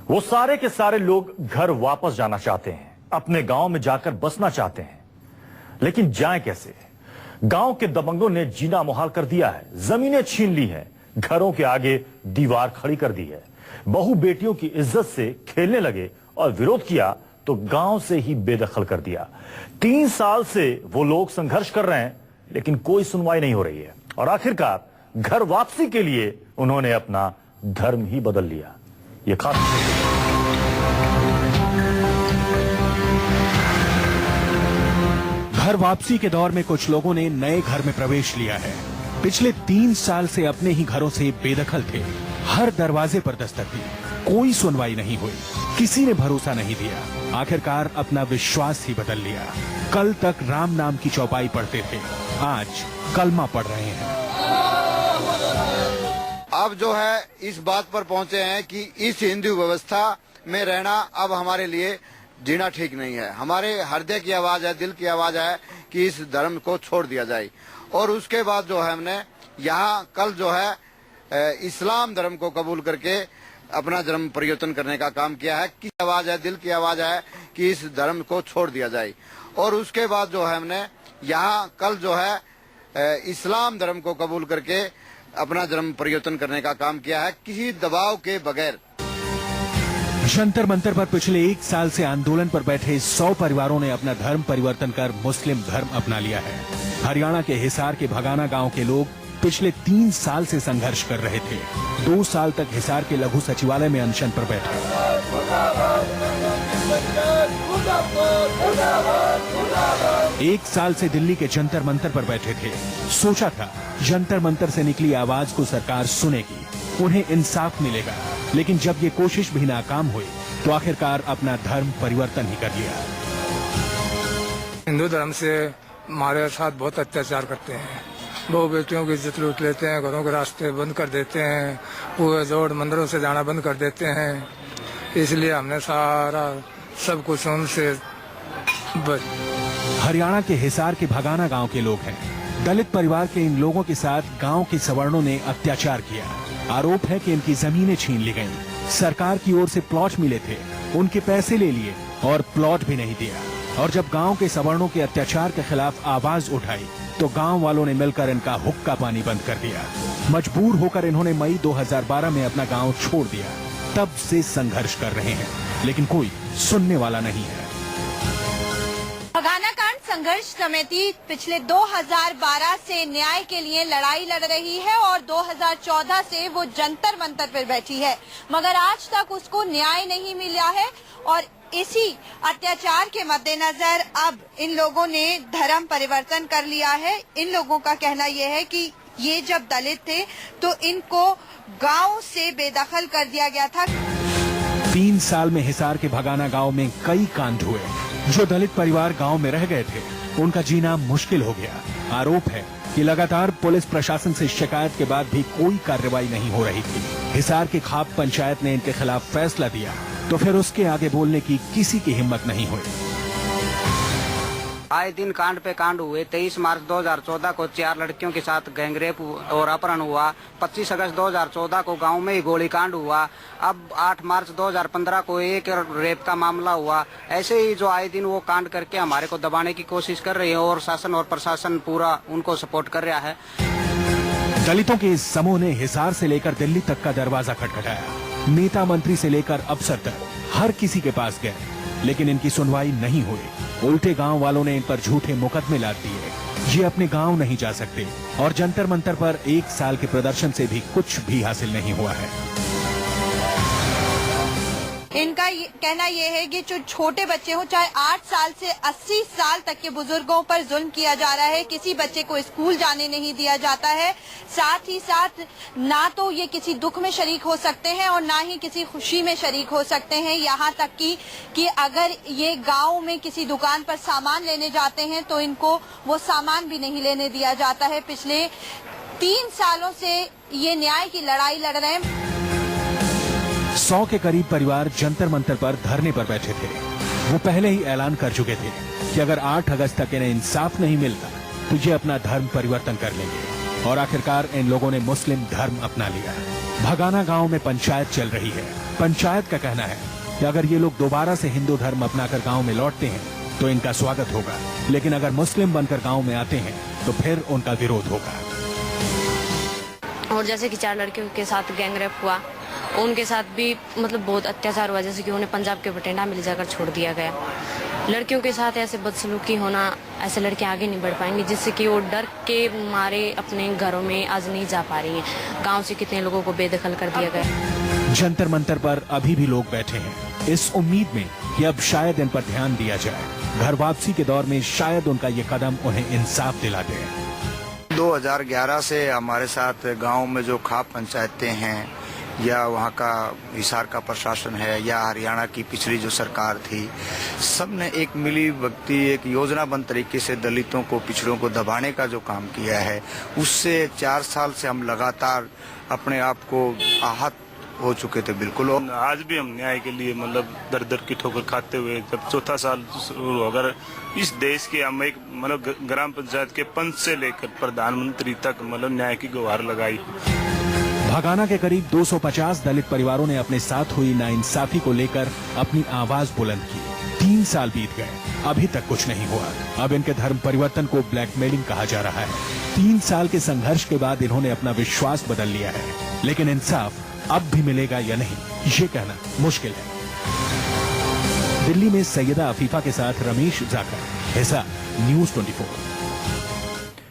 वो सारे के सारे लोग घर वापस जाना चाहते हैं, अपने गांव में जाकर बसना चाहते हैं, लेकिन जाएं कैसे? गांव के दबंगों ने जीना मुहाल कर दिया है, जमीनें छीन ली हैं, घरों के आगे दीवार खड़ी कर दी है। बहू बेटियों की इज्जत से खेलने लगे और विरोध किया तो गांव से ही बेदखल कर दिया। 3 साल से वो लोग संघर्ष कर रहे हैं, लेकिन कोई सुनवाई नहीं हो रही है और आखिरकार घर वापसी के लिए उन्होंने अपना धर्म ही बदल लिया। ये खास घर वापसी के दौर में कुछ लोगों ने नए घर में प्रवेश लिया है। पिछले 3 साल से अपने ही घरों से बेदखल थे। हर दरवाजे पर दस्तक दी, कोई सुनवाई नहीं हुई, किसी ने भरोसा नहीं दिया। आखिरकार अपना विश्वास ही बदल लिया। कल तक राम नाम की चौपाई पढ़ते थे, आज कलमा पढ़ रहे हैं। अब जो है इस बात पर पहुंचे हैं कि इस हिंदू व्यवस्था में रहना अब हमारे लिए जीना ठीक नहीं है। हमारे हृदय की आवाज है, दिल की आवाज है कि इस धर्म को छोड़ दिया जाए। और उसके बाद जो है हमने यहाँ कल जो है इस्लाम धर्म को कबूल करके अपना धर्म परिवर्तन करने का काम किया है। की आवाज है, दिल की आवाज है कि इस धर्म को छोड़ दिया जाए। और उसके बाद जो है हमने यहाँ कल जो है इस्लाम धर्म को कबूल करके अपना धर्म परिवर्तन करने का काम किया है, किसी दबाव के बगैर। जंतर मंतर पर पिछले 1 साल से आंदोलन पर बैठे 100 परिवारों ने अपना धर्म परिवर्तन कर मुस्लिम धर्म अपना लिया है। हरियाणा के हिसार के भगाना गांव के लोग पिछले 3 साल से संघर्ष कर रहे थे। 2 साल तक हिसार के लघु सचिवालय में अनशन पर बैठे। 1 साल से दिल्ली के जंतर मंतर पर बैठे थे। सोचा था जंतर मंतर से निकली आवाज को सरकार सुनेगी, उन्हें इंसाफ मिलेगा, लेकिन जब ये कोशिश भी नाकाम हुई तो आखिरकार अपना धर्म परिवर्तन ही कर लिया। हिंदू धर्म से हमारे साथ बहुत अत्याचार करते हैं। बहू बेटियों की इज्जत लूट लेते हैं, घरों के रास्ते बंद कर देते हैं, पूरे जोड़ मंदिरों से जाना बंद कर देते हैं। इसलिए हमने सारा सब कुछ उनसे हरियाणा के हिसार के भगाना गांव के लोग हैं। दलित परिवार के इन लोगों के साथ गांव के सवर्णों ने अत्याचार किया। आरोप है कि इनकी जमीनें छीन ली गईं। सरकार की ओर से प्लॉट मिले थे, उनके पैसे ले लिए और प्लॉट भी नहीं दिया। और जब गांव के सवर्णों के अत्याचार के खिलाफ आवाज उठाई तो गांव वालों ने मिलकर इनका हुक्का पानी बंद कर दिया। मजबूर होकर इन्होंने मई 2012 में अपना गांव छोड़ दिया। तब से संघर्ष कर रहे हैं, लेकिन कोई सुनने वाला नहीं है। भगाना कांड संघर्ष समिति पिछले 2012 से न्याय के लिए लड़ाई लड़ रही है और 2014 से वो जंतर मंतर पर बैठी है, मगर आज तक उसको न्याय नहीं मिला है। और इसी अत्याचार के मद्देनजर अब इन लोगों ने धर्म परिवर्तन कर लिया है। इन लोगों का कहना यह है कि ये जब दलित थे तो इनको गांव से बेदखल कर दिया गया था। 3 साल में हिसार के भगाना गांव में कई कांड हुए। जो दलित परिवार गांव में रह गए थे उनका जीना मुश्किल हो गया। आरोप है कि लगातार पुलिस प्रशासन से शिकायत के बाद भी कोई कार्रवाई नहीं हो रही थी। हिसार की खाप पंचायत ने इनके खिलाफ फैसला दिया तो फिर उसके आगे बोलने की किसी की हिम्मत नहीं हुई। आए दिन कांड पे कांड हुए। 23 मार्च 2014 को 4 लड़कियों के साथ गैंगरेप और अपहरण हुआ। 25 अगस्त 2014 को गांव में ही गोलीकांड हुआ। अब 8 मार्च 2015 को एक रेप का मामला हुआ। ऐसे ही जो आए दिन वो कांड करके हमारे को दबाने की कोशिश कर रही है और शासन और प्रशासन पूरा उनको सपोर्ट कर रहा है। दलितों के इस समूह ने हिसार से लेकर दिल्ली तक का दरवाजा खटखटाया। नेता मंत्री से लेकर अफसर तक हर किसी के पास गए, लेकिन इनकी सुनवाई नहीं हुई। उल्टे गांव वालों ने इन पर झूठे मुकदमे लाद दिए। ये अपने गांव नहीं जा सकते और जंतर मंतर पर 1 साल के प्रदर्शन से भी कुछ भी हासिल नहीं हुआ है। इनका कहना यह है कि जो छोटे बच्चे हो, चाहे 8 साल से 80 साल तक के बुजुर्गों पर जुल्म किया जा रहा है। किसी बच्चे को स्कूल जाने नहीं दिया जाता है। साथ ही साथ ना तो ये किसी दुख में शरीक हो सकते हैं और ना ही किसी खुशी में शरीक हो सकते हैं। यहाँ तक कि अगर ये गांव में किसी दुकान पर सामान लेने जाते हैं तो इनको वो सामान भी नहीं लेने दिया जाता है। पिछले 3 सालों से ये न्याय की लड़ाई लड़ रहे हैं। 100 के करीब परिवार जंतर मंतर पर धरने पर बैठे थे। वो पहले ही ऐलान कर चुके थे कि अगर 8 अगस्त तक इन्हें इंसाफ नहीं मिलता तो ये अपना धर्म परिवर्तन कर लेंगे। और आखिरकार इन लोगों ने मुस्लिम धर्म अपना लिया। भगाना गांव में पंचायत चल रही है। पंचायत का कहना है कि अगर ये लोग दोबारा से हिंदू धर्म अपनाकर गांव में लौटते हैं तो इनका स्वागत होगा, लेकिन अगर मुस्लिम बनकर गांव में आते हैं तो फिर उनका विरोध होगा। और जैसे कि 4 लड़कियों के साथ गैंगरेप हुआ, उनके साथ भी मतलब बहुत अत्याचार हुआ, जैसे कि उन्हें पंजाब के बठिंडा में ले जाकर छोड़ दिया गया। लड़कियों के साथ ऐसे बदसलूकी होना, ऐसे लड़कियां आगे नहीं बढ़ पाएंगी, जिससे कि वो डर के मारे अपने घरों में आज नहीं जा पा रही हैं। गांव से कितने लोगों को बेदखल कर दिया गया। जंतर मंतर पर अभी भी लोग बैठे हैं, इस उम्मीद में कि अब शायद इन पर ध्यान दिया जाए। घर वापसी के दौर में शायद उनका ये कदम उन्हें इंसाफ दिला दे। 2011 से हमारे साथ गांव में जो खाप पंचायतें हैं या वहाँ का हिसार का प्रशासन है या हरियाणा की पिछली जो सरकार थी, सब ने एक मिली भगती एक योजनाबद्ध तरीके से दलितों को, पिछड़ों को दबाने का जो काम किया है, उससे 4 साल से हम लगातार अपने आप को आहत हो चुके थे। बिल्कुल आज भी हम न्याय के लिए मतलब दर दर की ठोकर खाते हुए जब 4था साल शुरू अगर इस देश के हम एक मतलब ग्राम पंचायत के पंच से लेकर प्रधानमंत्री तक मतलब न्याय की गुहार लगाई। भगाना के करीब 250 दलित परिवारों ने अपने साथ हुई नाइंसाफी को लेकर अपनी आवाज बुलंद की। 3 साल बीत गए, अभी तक कुछ नहीं हुआ। अब इनके धर्म परिवर्तन को ब्लैकमेलिंग कहा जा रहा है। 3 साल के संघर्ष के बाद इन्होंने अपना विश्वास बदल लिया है, लेकिन इंसाफ अब भी मिलेगा या नहीं, ये कहना मुश्किल है। दिल्ली में सैयदा अफीफा के साथ रमेश जाकर, हिसार, न्यूज़ 24।